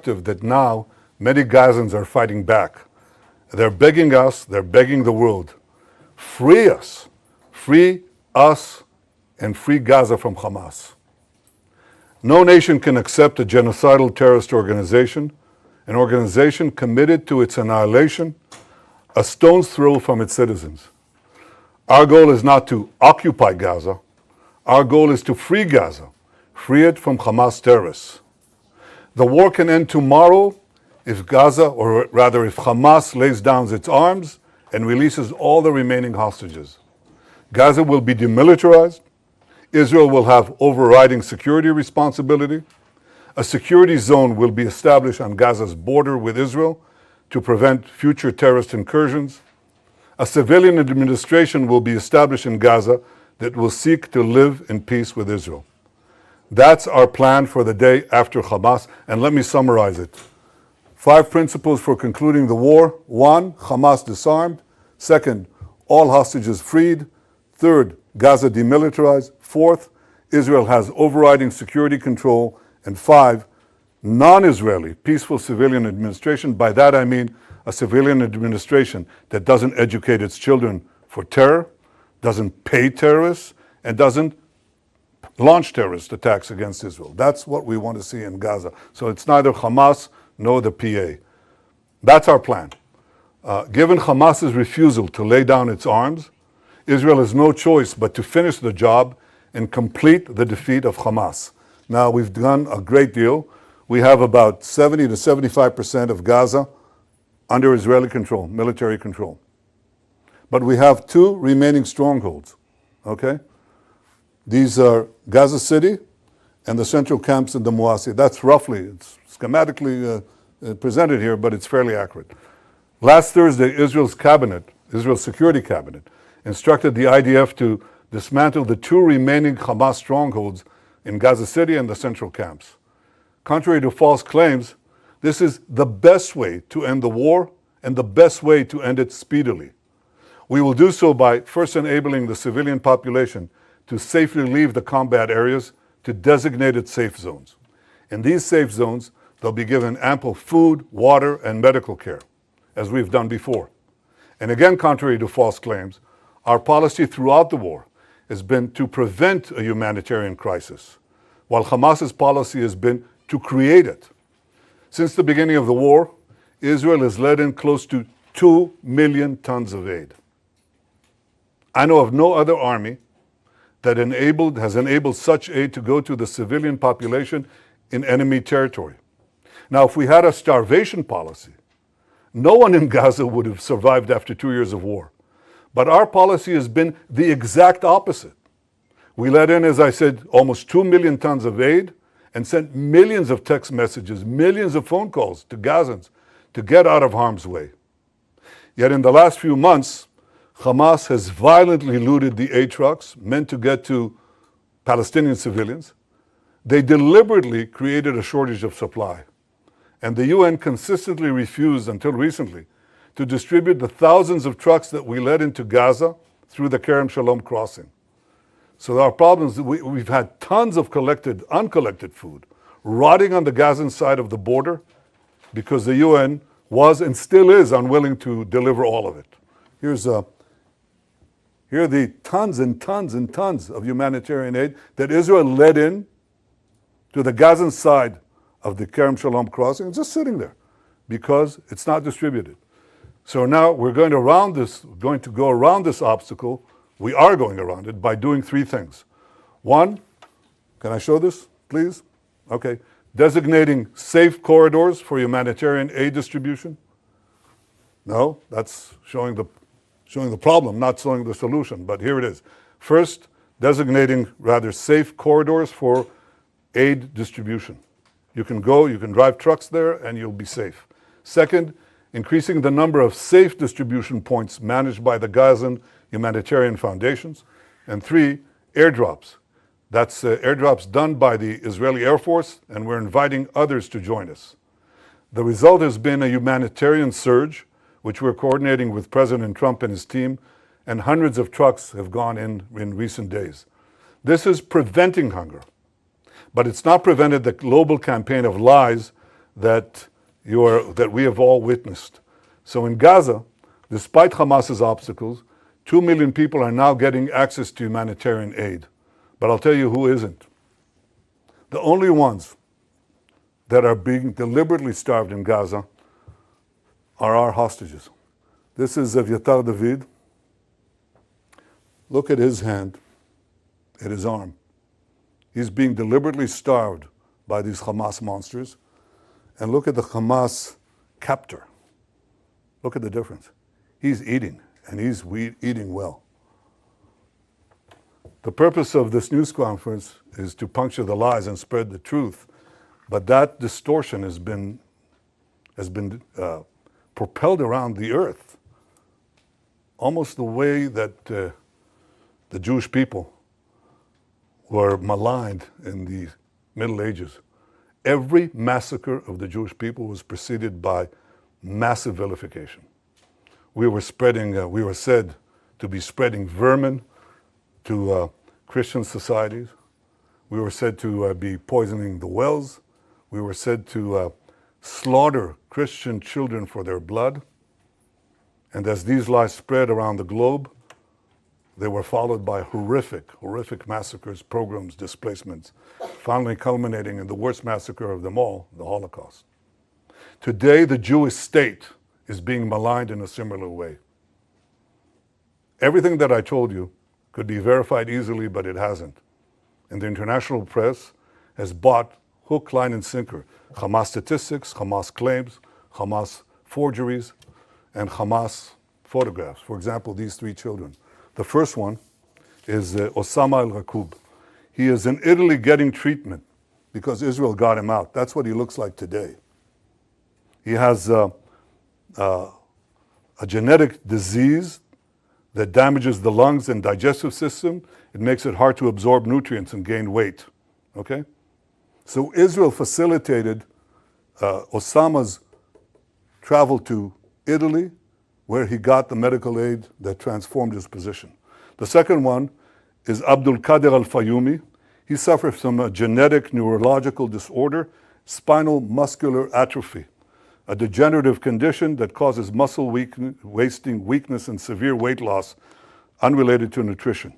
instructive that now many Gazans are fighting back. They're begging us, they're begging the world, free us, and free Gaza from Hamas. No nation can accept a genocidal terrorist organization, an organization committed to its annihilation, a stone's throw from its citizens. Our goal is not to occupy Gaza. Our goal is to free Gaza, free it from Hamas terrorists. The war can end tomorrow if Gaza, or rather if Hamas lays down its arms and releases all the remaining hostages. Gaza will be demilitarized. Israel will have overriding security responsibility. A security zone will be established on Gaza's border with Israel to prevent future terrorist incursions. A civilian administration will be established in Gaza that will seek to live in peace with Israel. That's our plan for the day after Hamas, and let me summarize it. 5 principles for concluding the war. 1, Hamas disarmed. 2nd, all hostages freed. 3rd, Gaza demilitarized. 4th, Israel has overriding security control. And 5, non-Israeli peaceful civilian administration. By that I mean a civilian administration that doesn't educate its children for terror, doesn't pay terrorists, and doesn't launch terrorist attacks against Israel. That's what we want to see in Gaza. So it's neither Hamas nor the PA. That's our plan. Given Hamas's refusal to lay down its arms, Israel has no choice but to finish the job and complete the defeat of Hamas. Now, we've done a great deal. We have about 70 to 75% of Gaza under Israeli control, military control. But we have 2 remaining strongholds, okay? These are Gaza City and the central camps in the Muasi. That's roughly, it's schematically presented here, but it's fairly accurate. Last Thursday, Israel's Security Cabinet, instructed the IDF to dismantle the 2 remaining Hamas strongholds in Gaza City and the central camps. Contrary to false claims, this is the best way to end the war and the best way to end it speedily. We will do so by first enabling the civilian population to safely leave the combat areas to designated safe zones. In these safe zones, they'll be given ample food, water, and medical care, as we've done before. And again, contrary to false claims, our policy throughout the war has been to prevent a humanitarian crisis, while Hamas's policy has been to create it. Since the beginning of the war, Israel has let in close to 2 million tons of aid. I know of no other army that has enabled such aid to go to the civilian population in enemy territory. Now, if we had a starvation policy, no one in Gaza would have survived after 2 years of war. But our policy has been the exact opposite. We let in, as I said, almost 2 million tons of aid and sent millions of text messages, millions of phone calls to Gazans to get out of harm's way. Yet in the last few months, Hamas has violently looted the aid trucks meant to get to Palestinian civilians. They deliberately created a shortage of supply. And the UN consistently refused, until recently, to distribute the thousands of trucks that we led into Gaza through the Kerem Shalom crossing. So our problems, we've had tons of uncollected food rotting on the Gazan side of the border because the UN was and still is unwilling to deliver all of it. Here are the tons and tons and tons of humanitarian aid that Israel led in to the Gazan side of the Kerem Shalom crossing. It's just sitting there because it's not distributed. So now we're going to go around this obstacle. We are going around it by doing 3 things. 1, can I show this, please? Okay. Designating safe corridors for humanitarian aid distribution. No, that's showing the problem, not showing the solution, but here it is. First, designating rather safe corridors for aid distribution. You can drive trucks there and you'll be safe. Second, increasing the number of safe distribution points managed by the Gazan humanitarian foundations. And 3, airdrops. That's airdrops done by the Israeli Air Force, and we're inviting others to join us. The result has been a humanitarian surge, which we're coordinating with President Trump and his team, and hundreds of trucks have gone in recent days. This is preventing hunger, but it's not prevented the global campaign of lies that we have all witnessed. So in Gaza, despite Hamas's obstacles, 2 million people are now getting access to humanitarian aid. But I'll tell you who isn't. The only ones that are being deliberately starved in Gaza are our hostages. This is Evyatar David. Look at his hand, at his arm. He's being deliberately starved by these Hamas monsters. And look at the Hamas captor. Look at the difference. He's eating, and he's eating well. The purpose of this news conference is to puncture the lies and spread the truth. But that distortion has been propelled around the earth, almost the way that the Jewish people were maligned in the Middle Ages. Every massacre of the Jewish people was preceded by massive vilification. We were said to be spreading vermin to Christian societies. We were said to be poisoning the wells. We were said to slaughter Christian children for their blood. And as these lies spread around the globe, they were followed by horrific massacres, pogroms, displacements, finally culminating in the worst massacre of them all, the Holocaust. Today, the Jewish state is being maligned in a similar way. Everything that I told you could be verified easily, but it hasn't. And the international press has bought hook, line, and sinker Hamas statistics, Hamas claims, Hamas forgeries, and Hamas photographs. For example, these 3 children. The first one is Osama al-Raqub. He is in Italy getting treatment because Israel got him out. That's what he looks like today. He has a genetic disease that damages the lungs and digestive system. It makes it hard to absorb nutrients and gain weight. Okay? So Israel facilitated Osama's travel to Italy, where he got the medical aid that transformed his position. The second one is Abdul Qadir al-Fayumi. He suffers from a genetic neurological disorder, spinal muscular atrophy, a degenerative condition that causes muscle wasting, weakness, and severe weight loss unrelated to nutrition.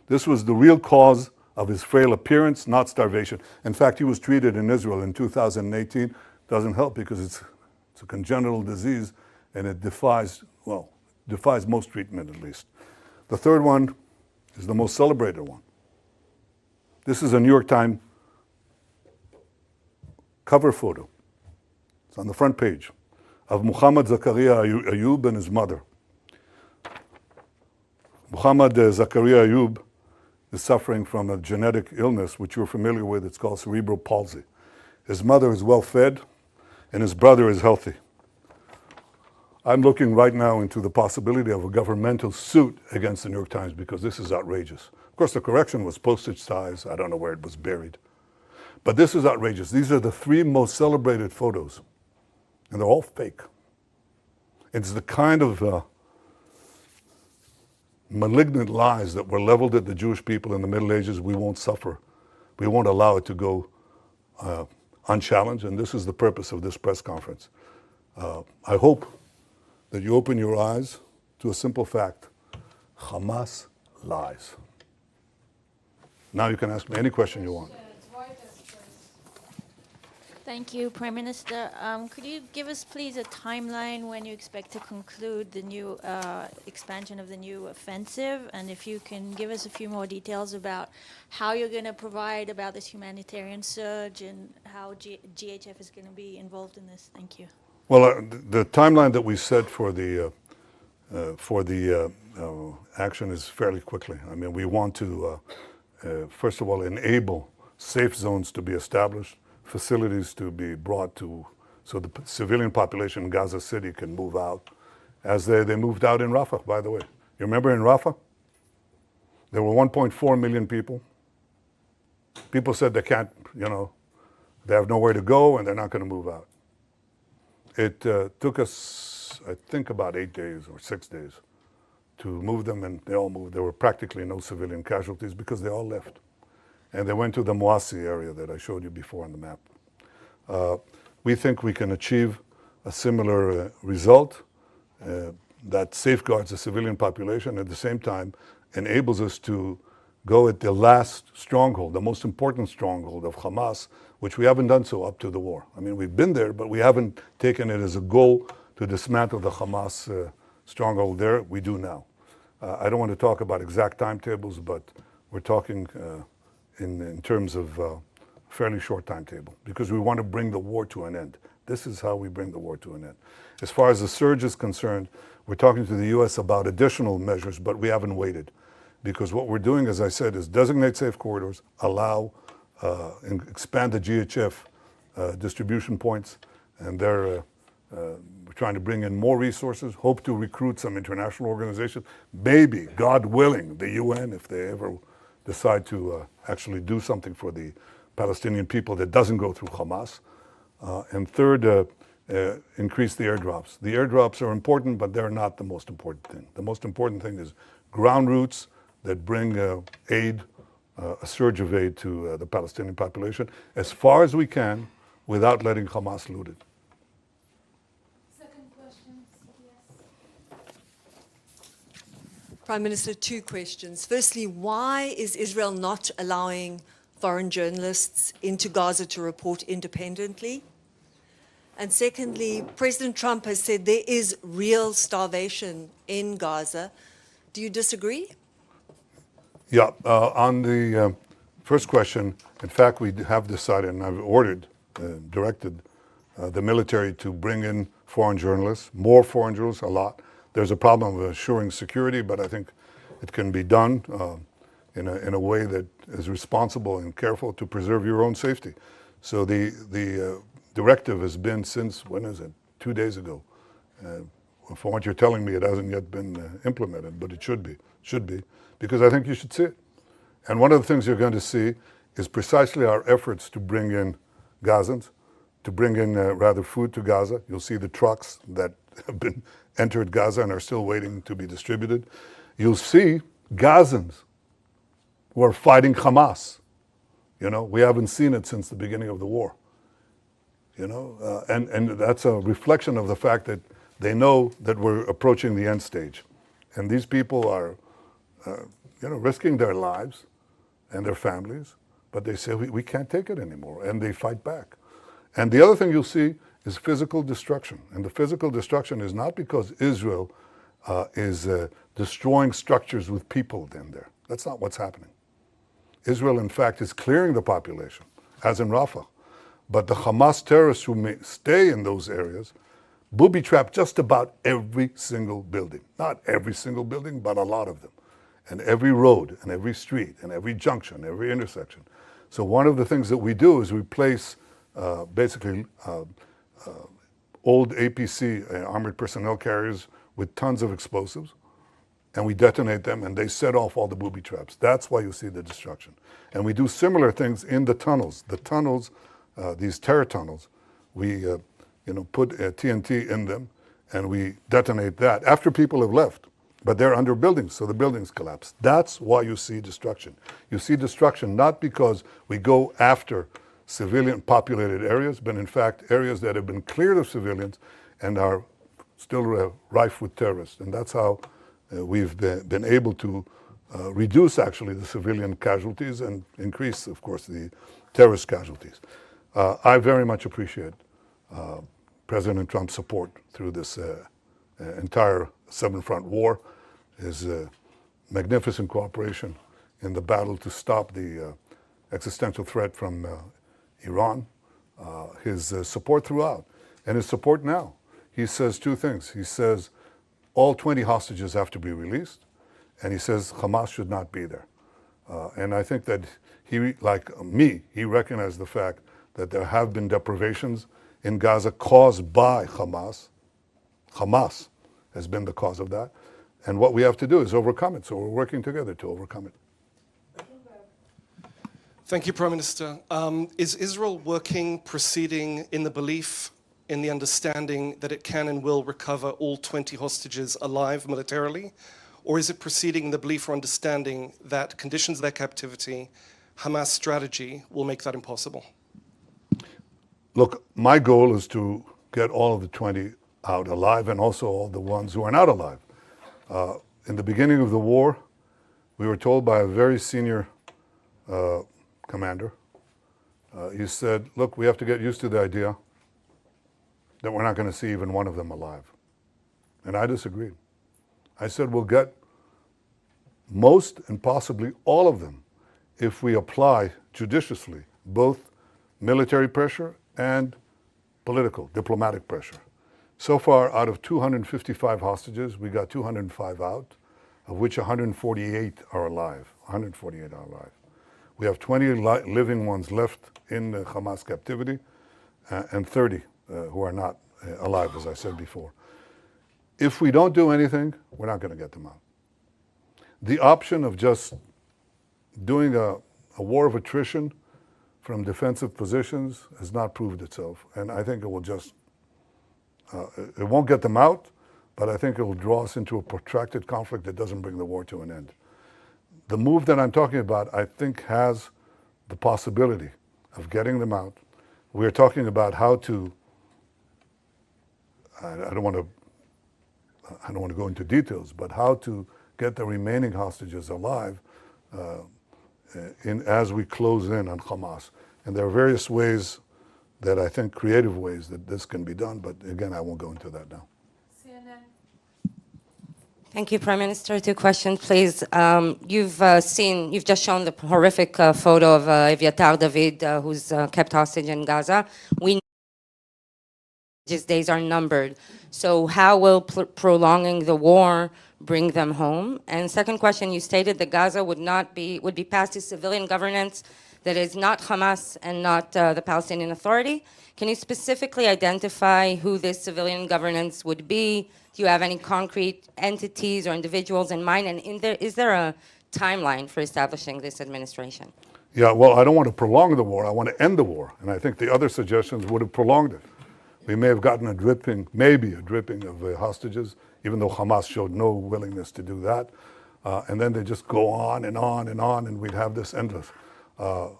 This was the real cause of his frail appearance, not starvation. In fact, he was treated in Israel in 2018. Doesn't help because it's a congenital disease and it defies most treatment at least. The third one is the most celebrated one. This is a New York Times cover photo. It's on the front page of Muhammad Zakaria Ayub and his mother. Muhammad Zakaria Ayub is suffering from a genetic illness which you're familiar with. It's called cerebral palsy. His mother is well fed and his brother is healthy. I'm looking right now into the possibility of a governmental suit against the New York Times because this is outrageous. Of course, the correction was postage size. I don't know where it was buried. But this is outrageous. These are the 3 most celebrated photos, and they're all fake. It's the kind of malignant lies that were leveled at the Jewish people in the Middle Ages. We won't suffer. We won't allow it to go unchallenged, and this is the purpose of this press conference. I hope that you open your eyes to a simple fact. Hamas lies. Now you can ask me any question you want. Thank you, Prime Minister. Could you give us, please, a timeline when you expect to conclude the new expansion of the new offensive? And if you can give us a few more details about how you're going to provide about this humanitarian surge and how GHF is going to be involved in this. Thank you. Well, the timeline that we set for the action is fairly quickly. I mean, we want to, first of all, enable safe zones to be established, facilities to be brought to, so the civilian population in Gaza City can move out, as they moved out in Rafah, by the way. You remember in Rafah? There were 1.4 million people. People said they can't, they have nowhere to go and they're not going to move out. It took us, I think, about 8 days or 6 days to move them, and they all moved. There were practically no civilian casualties because they all left. And they went to the Moassi area that I showed you before on the map. we think we can achieve a similar result that safeguards the civilian population, at the same time enables us to go at the last stronghold, the most important stronghold of Hamas, which we haven't done so up to the war. I mean, we've been there, but we haven't taken it as a goal to dismantle the Hamas stronghold there. We do now. I don't want to talk about exact timetables, but we're talking in terms of a fairly short timetable, because we want to bring the war to an end. This is how we bring the war to an end. As far as the surge is concerned, we're talking to the U.S. about additional measures, but we haven't waited. Because what we're doing, as I said, is designate safe corridors, allow and expand the GHF distribution points, and we're trying to bring in more resources, hope to recruit some international organizations, maybe, God willing, the UN, if they ever decide to actually do something for the Palestinian people that doesn't go through Hamas. And third, increase the airdrops. The airdrops are important, but they're not the most important thing. The most important thing is ground routes that bring aid, a surge of aid to the Palestinian population, as far as we can, without letting Hamas loot it. Second question, yes. Prime Minister, two questions. Firstly, why is Israel not allowing foreign journalists into Gaza to report independently? And secondly, President Trump has said there is real starvation in Gaza. Do you disagree? Yeah, on the first question, in fact, we have decided, and I've ordered, directed the military to bring in foreign journalists, more foreign journalists, a lot. There's a problem of assuring security, but I think it can be done in a way that is responsible and careful to preserve your own safety. So the directive has been since, when is it? 2 days ago. From what you're telling me, it hasn't yet been implemented, but it should be, because I think you should see it. And one of the things you're going to see is precisely our efforts to bring in Gazans, to bring in rather food to Gaza. You'll see the trucks that have been entered Gaza and are still waiting to be distributed. You'll see Gazans who are fighting Hamas. You know, we haven't seen it since the beginning of the war. You know, and that's a reflection of the fact that they know that we're approaching the end stage. And these people are, you know, risking their lives and their families, but they say, we can't take it anymore, and they fight back. And the other thing you'll see is physical destruction. And the physical destruction is not because Israel is destroying structures with people in there. That's not what's happening. Israel, in fact, is clearing the population, as in Rafah. But the Hamas terrorists who may stay in those areas booby-trap just about every single building. Not every single building, but a lot of them. And every road, and every street, and every junction, every intersection. So one of the things that we do is we place basically old APC, armored personnel carriers, with tons of explosives, and we detonate them, and they set off all the booby traps. That's why you see the destruction. And we do similar things in the tunnels. The tunnels, these terror tunnels, we you know, put TNT in them, and we detonate that after people have left. But they're under buildings, so the buildings collapse. That's why you see destruction. You see destruction not because we go after civilian populated areas, but in fact areas that have been cleared of civilians and are still rife with terrorists. And that's how we've been able to reduce actually the civilian casualties and increase, of course, the terrorist casualties. I very much appreciate President Trump's support through this entire seven-front war, his magnificent cooperation in the battle to stop the existential threat from Iran, his support throughout, and his support now. He says two things. He says all 20 hostages have to be released, and he says Hamas should not be there. And I think that he, like me, he recognized the fact that there have been deprivations in Gaza caused by Hamas. Hamas has been the cause of that. And what we have to do is overcome it. So we're working together to overcome it. Thank you, Prime Minister. Is Israel working, proceeding in the belief, in the understanding that it can and will recover all 20 hostages alive militarily? Or is it proceeding in the belief or understanding that conditions of their captivity, Hamas strategy, will make that impossible? Look, my goal is to get all of the 20 out alive and also all the ones who are not alive. In the beginning of the war, we were told by a very senior commander, he said, look, we have to get used to the idea that we're not going to see even one of them alive. And I disagreed. I said, we'll get most and possibly all of them if we apply judiciously both military pressure and political, diplomatic pressure. So far, out of 255 hostages, we got 205 out, of which 148 are alive. 148 are alive. We have 20 living ones left in Hamas captivity, and 30 who are not alive, as I said before. If we don't do anything, we're not going to get them out. The option of just doing a war of attrition from defensive positions has not proved itself, and I think it will just, it won't get them out, but I think it will draw us into a protracted conflict that doesn't bring the war to an end. The move that I'm talking about, I think, has the possibility of getting them out. We're talking about how to, I don't want to go into details, but how to get the remaining hostages alive as we close in on Hamas. And there are various ways that I think, creative ways that this can be done, but again, I won't go into that now. CNN. Thank you, Prime Minister. 2 questions, please. You've just shown the horrific photo of Eviatar David, who's kept hostage in Gaza. We know his days are numbered. So how will prolonging the war bring them home? And second question, you stated that Gaza would be passed to civilian governance that is not Hamas and not the Palestinian Authority. Can you specifically identify who this civilian governance would be? Do you have any concrete entities or individuals in mind? And is there a timeline for establishing this administration? Yeah, well, I don't want to prolong the war. I want to end the war. And I think the other suggestions would have prolonged it. We may have gotten maybe a dripping of hostages, even though Hamas showed no willingness to do that. And then they just go on and on and on, and we'd have this endless.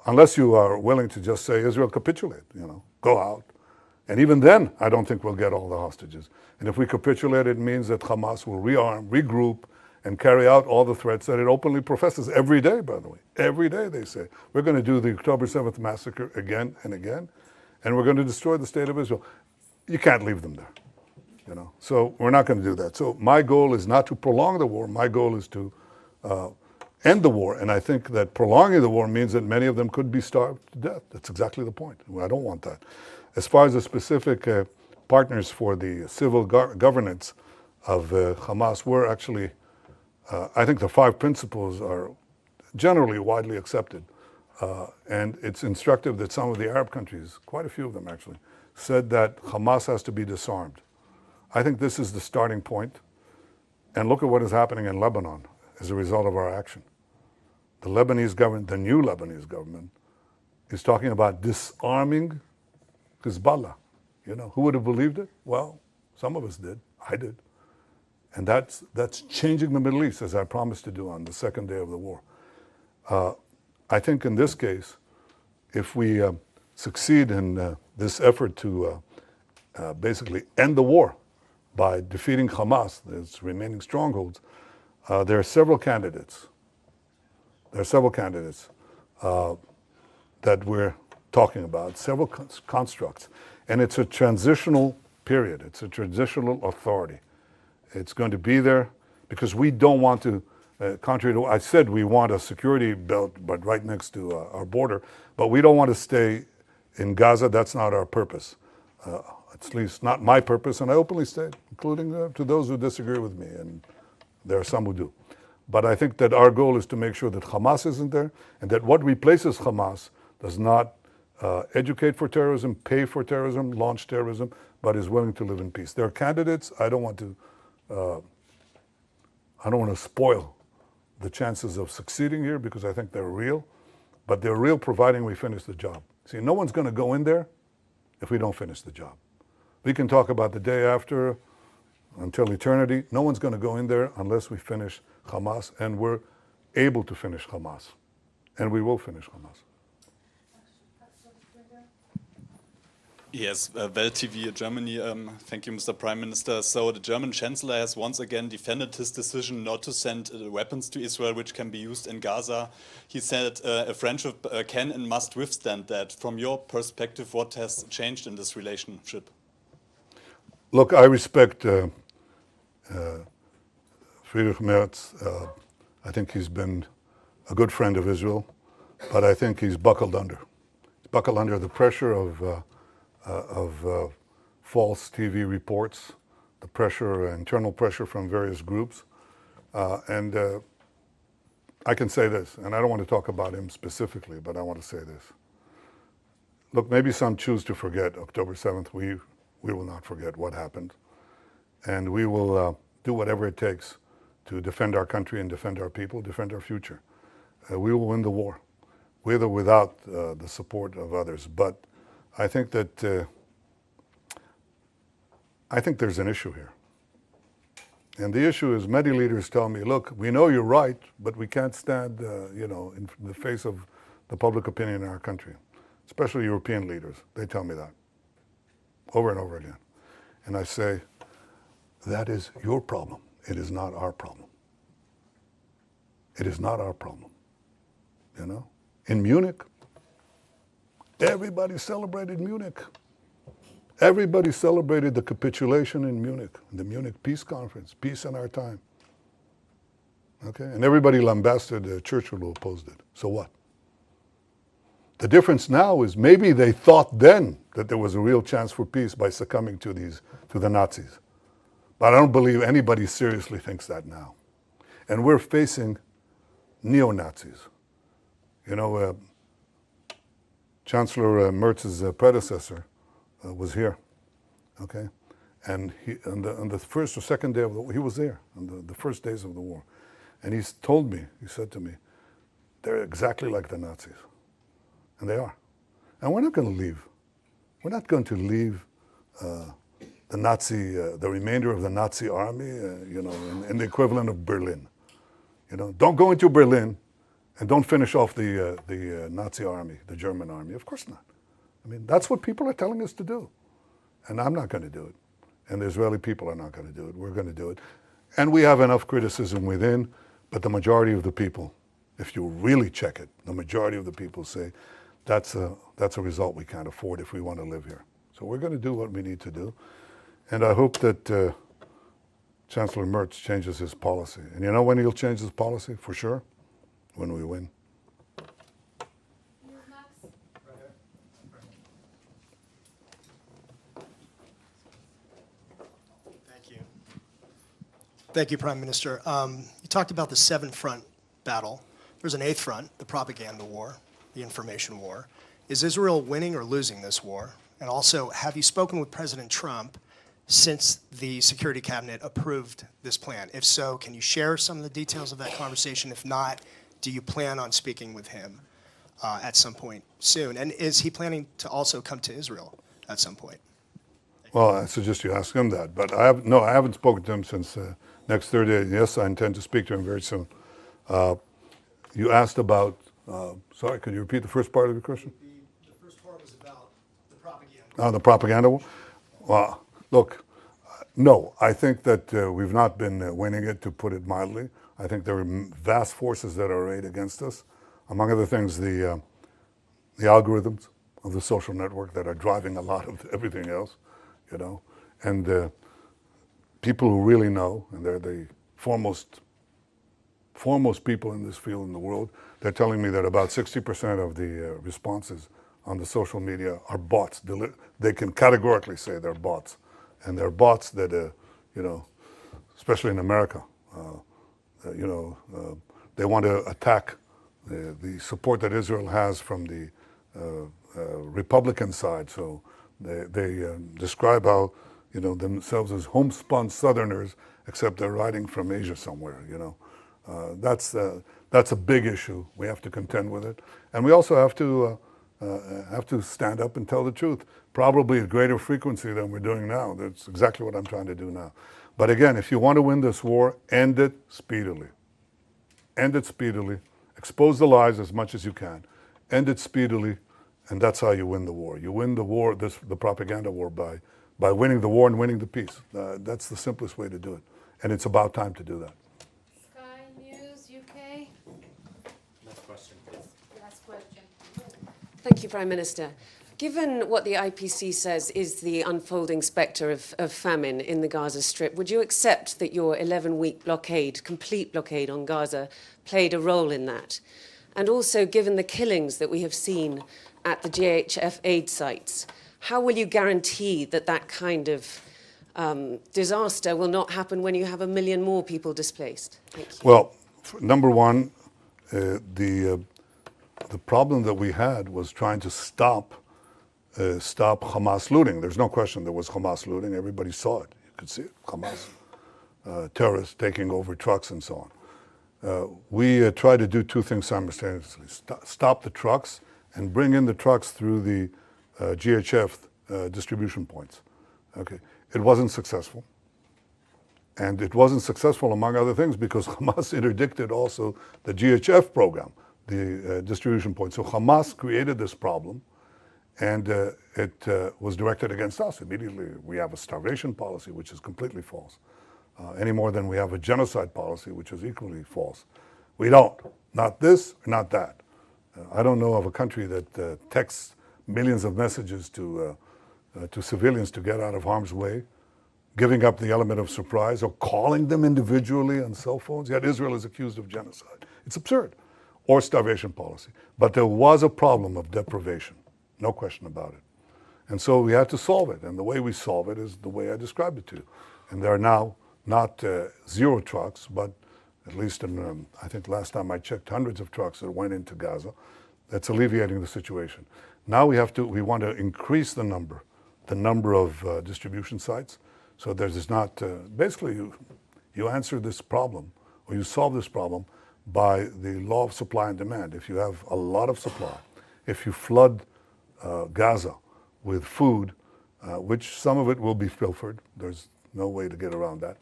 Unless you are willing to just say, Israel, capitulate, go out. And even then, I don't think we'll get all the hostages. And if we capitulate, it means that Hamas will rearm, regroup, and carry out all the threats that it openly professes every day, by the way. Every day they say, we're going to do the October 7th massacre again and again, and we're going to destroy the state of Israel. You can't leave them there, So we're not going to do that. So my goal is not to prolong the war. My goal is to end the war. And I think that prolonging the war means that many of them could be starved to death. That's exactly the point. I don't want that. As far as the specific partners for the civil governance of Hamas, we're actually, I think the 5 principles are generally widely accepted. And it's instructive that some of the Arab countries, quite a few of them actually, said that Hamas has to be disarmed. I think this is the starting point. And look at what is happening in Lebanon as a result of our action. The Lebanese government, the new Lebanese government, is talking about disarming Hezbollah. Who would have believed it? Well, some of us did. I did. And that's changing the Middle East, as I promised to do on the second day of the war. I think in this case, if we succeed in this effort to basically end the war by defeating Hamas, its remaining strongholds, there are several candidates. There are several candidates that we're talking about, several constructs. And it's a transitional period. It's a transitional authority. It's going to be there because we don't want to, contrary to what I said, we want a security belt, but right next to our border. But we don't want to stay in Gaza. That's not our purpose. At least not my purpose. And I openly state, including to those who disagree with me. And there are some who do. But I think that our goal is to make sure that Hamas isn't there and that what replaces Hamas does not educate for terrorism, pay for terrorism, launch terrorism, but is willing to live in peace. There are candidates. I don't want to spoil the chances of succeeding here because I think they're real, but they're real providing we finish the job. See, no one's going to go in there if we don't finish the job. We can talk about the day after until eternity. No one's going to go in there unless we finish Hamas, and we're able to finish Hamas, and we will finish Hamas. Yes, Welt TV Germany. Thank you, Mr. Prime Minister. So the German Chancellor has once again defended his decision not to send weapons to Israel, which can be used in Gaza. He said a friendship can and must withstand that. From your perspective, what has changed in this relationship? Look, I respect Friedrich Merz. I think he's been a good friend of Israel, but I think he's buckled under. He's buckled under the pressure of false TV reports, the pressure, internal pressure from various groups. And I can say this, and I don't want to talk about him specifically, but I want to say this. Look, maybe some choose to forget October 7th. We will not forget what happened. And we will do whatever it takes to defend our country and defend our people, defend our future. We will win the war, with or without the support of others. But I think that there's an issue here. And the issue is many leaders tell me, look, we know you're right, but we can't stand, in the face of the public opinion in our country, especially European leaders. They tell me that over and over again. And I say, that is your problem. It is not our problem. It is not our problem. You know? In Munich, everybody celebrated Munich. Everybody celebrated the capitulation in Munich, the Munich Peace Conference, peace in our time. Okay? And everybody lambasted Churchill, who opposed it. So what? The difference now is maybe they thought then that there was a real chance for peace by succumbing to the Nazis. But I don't believe anybody seriously thinks that now. And we're facing neo-Nazis. You know, Chancellor Merz's predecessor was here, okay? And he, on the first or second day of the war, he was there, on the first days of the war. And he said to me, they're exactly like the Nazis. And they are. And we're not going to leave. We're not going to leave the remainder of the Nazi army, in the equivalent of Berlin. You know, don't go into Berlin and don't finish off the Nazi army, the German army. Of course not. I mean, that's what people are telling us to do. And I'm not going to do it. And the Israeli people are not going to do it. We're going to do it. And we have enough criticism within, but the majority of the people, if you really check it, the majority of the people say, that's a result we can't afford if we want to live here. So we're going to do what we need to do. And I hope that Chancellor Merz changes his policy. And you know when he'll change his policy? For sure? When we win. Thank you, Prime Minister. You talked about the 7-front battle. There's an 8th front, the propaganda war, the information war. Is Israel winning or losing this war? And also, have you spoken with President Trump since the Security Cabinet approved this plan? If so, can you share some of the details of that conversation? If not, do you plan on speaking with him at some point soon? And is he planning to also come to Israel at some point? Well, I suggest you ask him that. But I haven't spoken to him since next Thursday. Yes, I intend to speak to him very soon. You asked about, sorry, could you repeat the first part of your question? The first part was about the propaganda. Oh, the propaganda war? Well, look, no, I think that we've not been winning it, to put it mildly. I think there are vast forces that are arrayed against us. Among other things, the algorithms of the social network that are driving a lot of everything else, you know. And people who really know, and they're the foremost people in this field in the world, they're telling me that about 60% of the responses on the social media are bots. They can categorically say they're bots. And they're bots that, especially in America, they want to attack the support that Israel has from the Republican side. So they describe how, themselves as homespun Southerners, except they're riding from Asia somewhere, That's a big issue. We have to contend with it. And we also have to stand up and tell the truth, probably at greater frequency than we're doing now. That's exactly what I'm trying to do now. But again, if you want to win this war, end it speedily. End it speedily. Expose the lies as much as you can. End it speedily. And that's how you win the war. You win the war, the propaganda war, by winning the war and winning the peace. That's the simplest way to do it. And it's about time to do that. Sky News, UK. Last question, please. Last question. Thank you, Prime Minister. Given what the IPC says is the unfolding spectre of famine in the Gaza Strip, would you accept that your 11-week blockade, complete blockade on Gaza, played a role in that? And also, given the killings that we have seen at the GHF aid sites, how will you guarantee that that kind of disaster will not happen when you have 1 million more people displaced? Thank you. Well, number one, the problem that we had was trying to stop Hamas looting. There's no question there was Hamas looting. Everybody saw it. You could see it. Hamas terrorists taking over trucks and so on. We tried to do two things simultaneously. Stop the trucks and bring in the trucks through the GHF distribution points. Okay. It wasn't successful. And it wasn't successful, among other things, because Hamas interdicted also the GHF program, the distribution point. So Hamas created this problem, and it was directed against us. Immediately, we have a starvation policy, which is completely false, any more than we have a genocide policy, which is equally false. We don't. Not this, not that. I don't know of a country that texts millions of messages to civilians to get out of harm's way, giving up the element of surprise, or calling them individually on cell phones. Yet Israel is accused of genocide. It's absurd. Or starvation policy. But there was a problem of deprivation. No question about it. And so we had to solve it. And the way we solve it is the way I described it to you. And there are now not zero trucks, but at least in, I think last time I checked, hundreds of trucks that went into Gaza. That's alleviating the situation. Now we want to increase the number of distribution sites. So there's not, basically you answer this problem, or you solve this problem by the law of supply and demand. If you have a lot of supply, if you flood Gaza with food, which some of it will be pilfered, there's no way to get around that,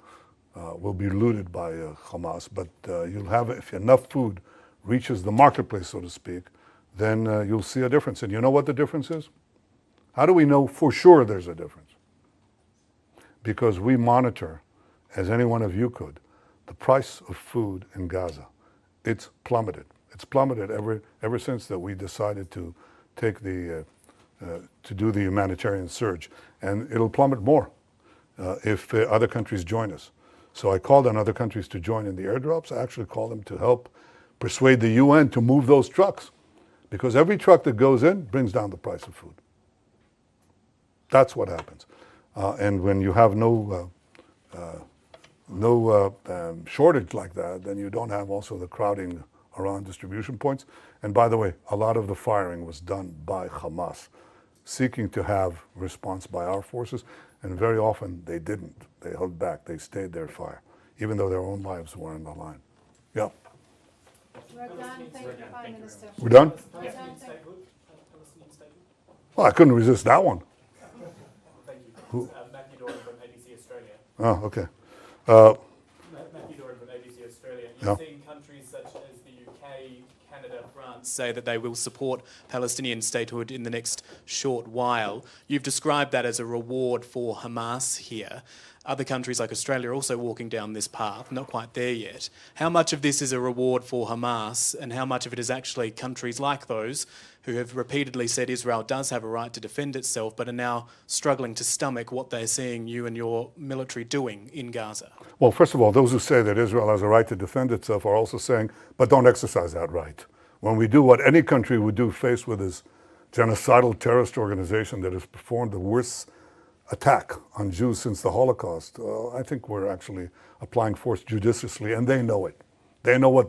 will be looted by Hamas, but you'll have, if enough food reaches the marketplace, so to speak, then you'll see a difference. And you know what the difference is? How do we know for sure there's a difference? Because we monitor, as any one of you could, the price of food in Gaza. It's plummeted. It's plummeted ever since that we decided to take to do the humanitarian surge. And it'll plummet more if other countries join us. So I called on other countries to join in the airdrops. I actually called them to help persuade the UN to move those trucks. Because every truck that goes in brings down the price of food. That's what happens. And when you have no shortage like that, then you don't have also the crowding around distribution points. And by the way, a lot of the firing was done by Hamas, seeking to have response by our forces, and very often they didn't. They held back. They stayed their fire, even though their own lives were on the line. Yeah. We're done. Thank you, Prime Minister. We're done? We're done. Thank you. Well, I couldn't resist that one. Thank you. Matthew Doran from ABC Australia. Oh, okay. Matthew Doran from ABC Australia. You've Yeah. seen countries such as the UK, Canada, France say that they will support Palestinian statehood in the next short while. You've described that as a reward for Hamas here. Other countries like Australia are also walking down this path, not quite there yet. How much of this is a reward for Hamas, and how much of it is actually countries like those who have repeatedly said Israel does have a right to defend itself, but are now struggling to stomach what they're seeing you and your military doing in Gaza? Well, first of all, those who say that Israel has a right to defend itself are also saying, but don't exercise that right. When we do what any country would do faced with this genocidal terrorist organization that has performed the worst attack on Jews since the Holocaust, I think we're actually applying force judiciously, and they know it. They know what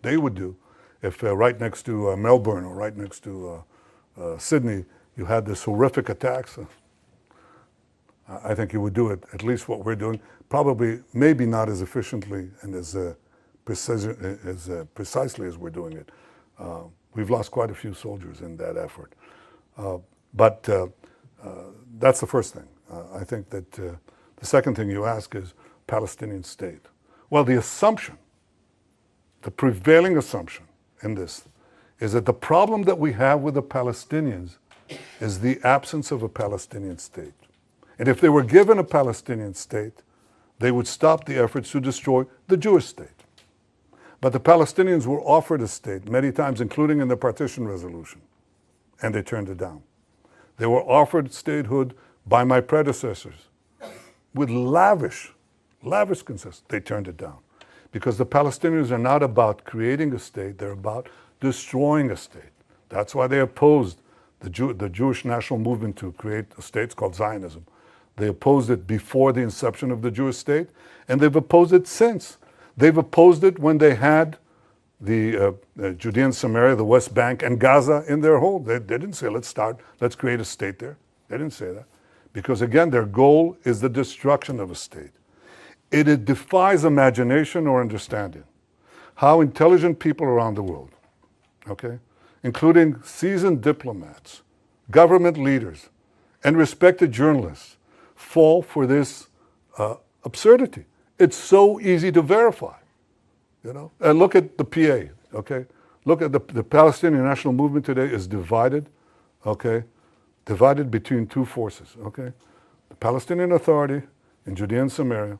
they would do if right next to Melbourne or right next to Sydney you had this horrific attacks. I think you would do it, at least what we're doing, probably maybe not as efficiently and as precisely as we're doing it. We've lost quite a few soldiers in that effort. But that's the first thing. I think that the second thing you ask is Palestinian state. Well, the assumption, the prevailing assumption in this is that the problem that we have with the Palestinians is the absence of a Palestinian state. And if they were given a Palestinian state, they would stop the efforts to destroy the Jewish state. But the Palestinians were offered a state many times, including in the partition resolution, and they turned it down. They were offered statehood by my predecessors with lavish concessions. They turned it down. Because the Palestinians are not about creating a state, they're about destroying a state. That's why they opposed the Jewish national movement to create a state. It's called Zionism. They opposed it before the inception of the Jewish state, and they've opposed it since. They've opposed it when they had the Judea and Samaria, the West Bank, and Gaza in their hold. They didn't say, let's create a state there. They didn't say that. Because again, their goal is the destruction of a state. It defies imagination or understanding how intelligent people around the world, okay, including seasoned diplomats, government leaders, and respected journalists, fall for this absurdity. It's so easy to verify, you know. And look at the PA, okay? Look at the Palestinian national movement today is divided, okay? Divided between two forces, okay? The Palestinian Authority in Judea and Samaria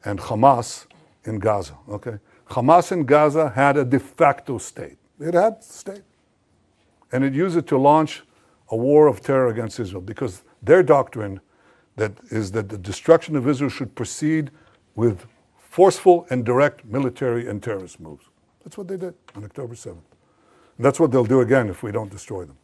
and Hamas in Gaza, okay? Hamas in Gaza had a de facto state. It had a state. And it used it to launch a war of terror against Israel because their doctrine is that the destruction of Israel should proceed with forceful and direct military and terrorist moves. That's what they did on October 7th. And that's what they'll do again if we don't destroy them.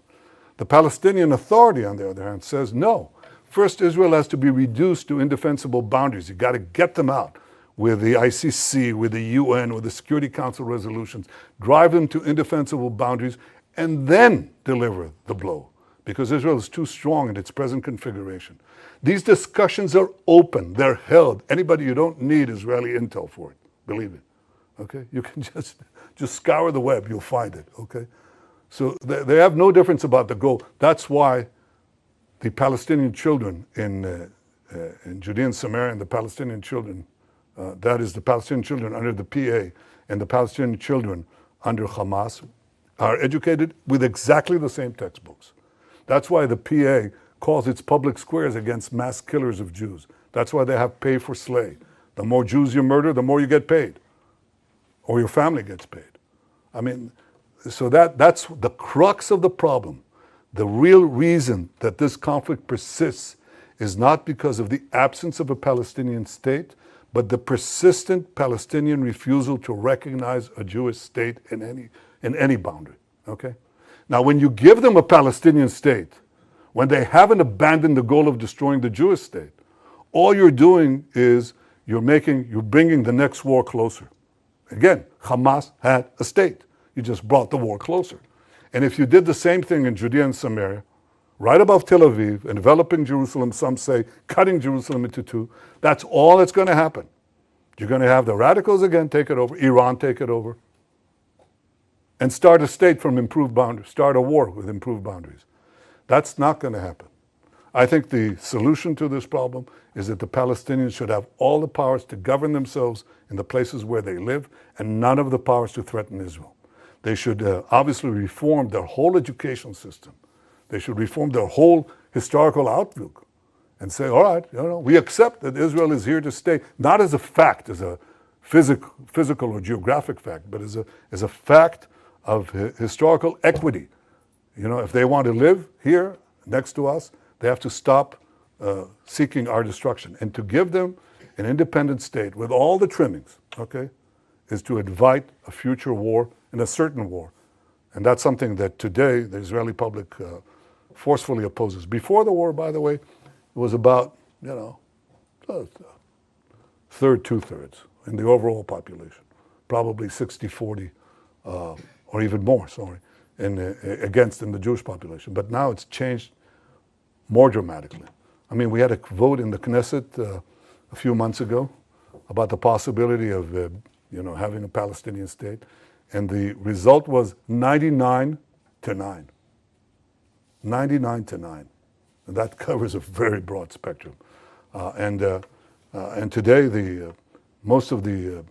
The Palestinian Authority, on the other hand, says no. First, Israel has to be reduced to indefensible boundaries. You've got to get them out with the ICC, with the UN, with the Security Council resolutions, drive them to indefensible boundaries, and then deliver the blow, because Israel is too strong in its present configuration. These discussions are open, they're held. Anybody, you don't need Israeli intel for it, believe me, okay? You can just scour the web, you'll find it, okay? So they have no difference about the goal. That's why the Palestinian children in Judea and Samaria and the Palestinian children, that is the Palestinian children under the PA and the Palestinian children under Hamas, are educated with exactly the same textbooks. That's why the PA calls its public squares against mass killers of Jews. That's why they have pay for slay. The more Jews you murder, the more you get paid, or your family gets paid. I mean, so that's the crux of the problem. The real reason that this conflict persists is not because of the absence of a Palestinian state, but the persistent Palestinian refusal to recognize a Jewish state in any boundary, okay? Now, when you give them a Palestinian state, when they haven't abandoned the goal of destroying the Jewish state, all you're doing is you're bringing the next war closer. Again, Hamas had a state. You just brought the war closer. And if you did the same thing in Judea and Samaria, right above Tel Aviv, enveloping Jerusalem, some say cutting Jerusalem into two, that's all that's going to happen. You're going to have the radicals again take it over, Iran take it over, and start a state from improved boundaries, start a war with improved boundaries. That's not going to happen. I think the solution to this problem is that the Palestinians should have all the powers to govern themselves in the places where they live and none of the powers to threaten Israel. They should obviously reform their whole education system. They should reform their whole historical outlook and say, all right, we accept that Israel is here to stay, not as a fact, as a physical or geographic fact, but as a fact of historical equity. If they want to live here next to us, they have to stop seeking our destruction. And to give them an independent state with all the trimmings, okay, is to invite a future war and a certain war. And that's something that today the Israeli public forcefully opposes. Before the war, by the way, it was about, two-thirds in the overall population, probably 60-40, or even more, in the Jewish population. But now it's changed more dramatically. I mean, we had a vote in the Knesset a few months ago about the possibility of, having a Palestinian state. And the result was 99-9. 99-9. And that covers a very broad spectrum. And today, most of the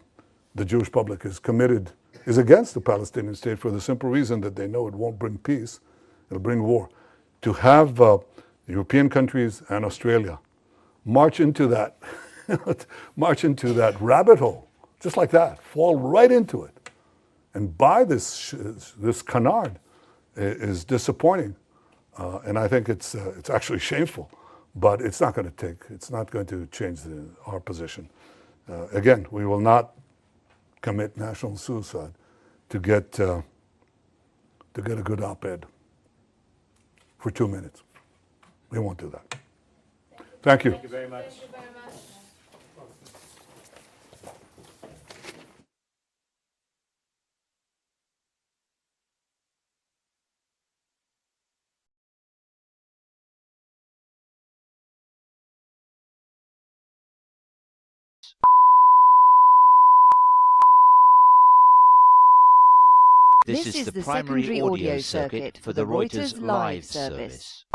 Jewish public is committed is against the Palestinian state for the simple reason that they know it won't bring peace, it'll bring war. To have European countries and Australia march into that, march into that rabbit hole, just like that, fall right into it, and buy this canard is disappointing, and I think it's actually shameful. But it's not going to change our position. Again, we will not commit national suicide to get a good op-ed for 2 minutes. We won't do that. Thank you. Thank you very much. Thank you very much. This is the primary audio circuit for the Reuters Live service.